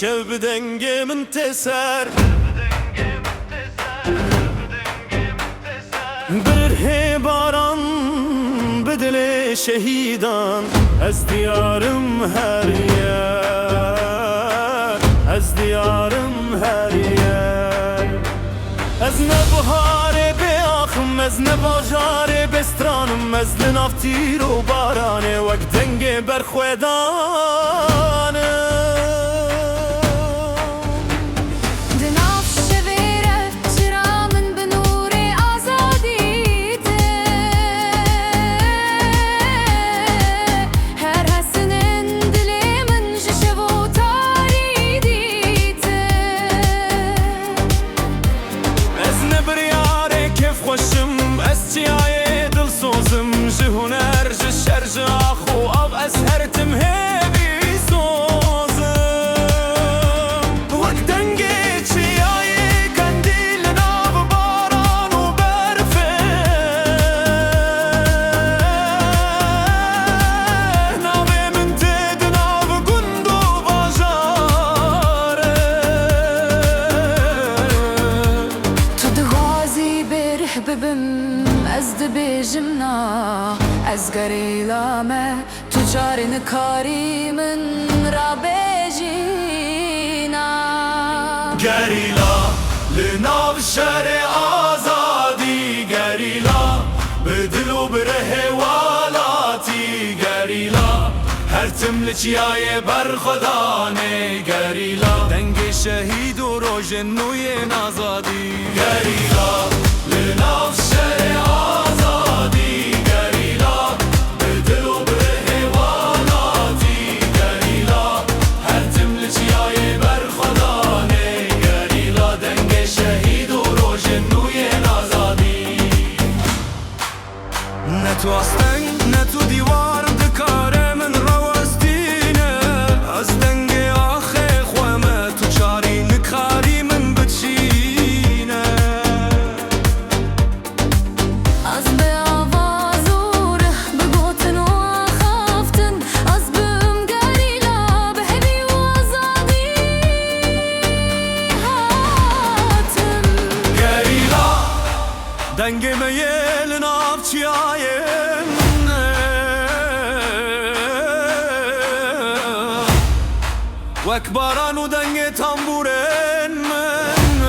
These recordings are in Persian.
شب دنگ من تسر بره باران بدل شهیدان از دیارم هر yer از دیارم هر yer از نبهار بیاخم از نباجار بسترانم از لنافتیر و بارانه وک دنگ برخویدانه خوشم از چیای دل سوزم جهنر جشر جاخو آب از هر تم هبی سوزم وقت دنگ چیای کندیل ناب باران و برفه ناب من تد ناب گند و باجاره تو دغازی ببم از دبیجمنا از گریلامه تو جاری نکاری من را بیجینا گریلا لناو شهر آزادی گریلا بدل و بره والاتی گریلا هر تم لچیای برخدانه گریلا دنگ شهید و روشنوی آزادی گریلا لناو شهر آزادی گریلا بدل و بره والاتی گریلا هر تم لچیای برخدانه گریلا دنگ شهید و روشنوی آزادی نه تو آستنگ نه تو دیوار دکار من روستینه از دنگ آخه خوامه تو چاری نکاری من بچینه از به آواز اوره بگوتن و خافتن از بهم گریلا به هبی و آزادی هاتن گریلا دنگ میل نافچیای وک باران و دنگ تنبورن من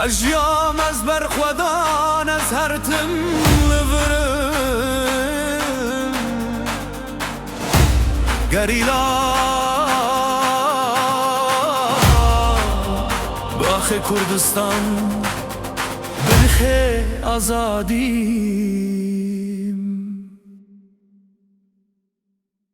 اجیام از برخودان از هر تم لورن گریلا باخ کردستان برخ آزادی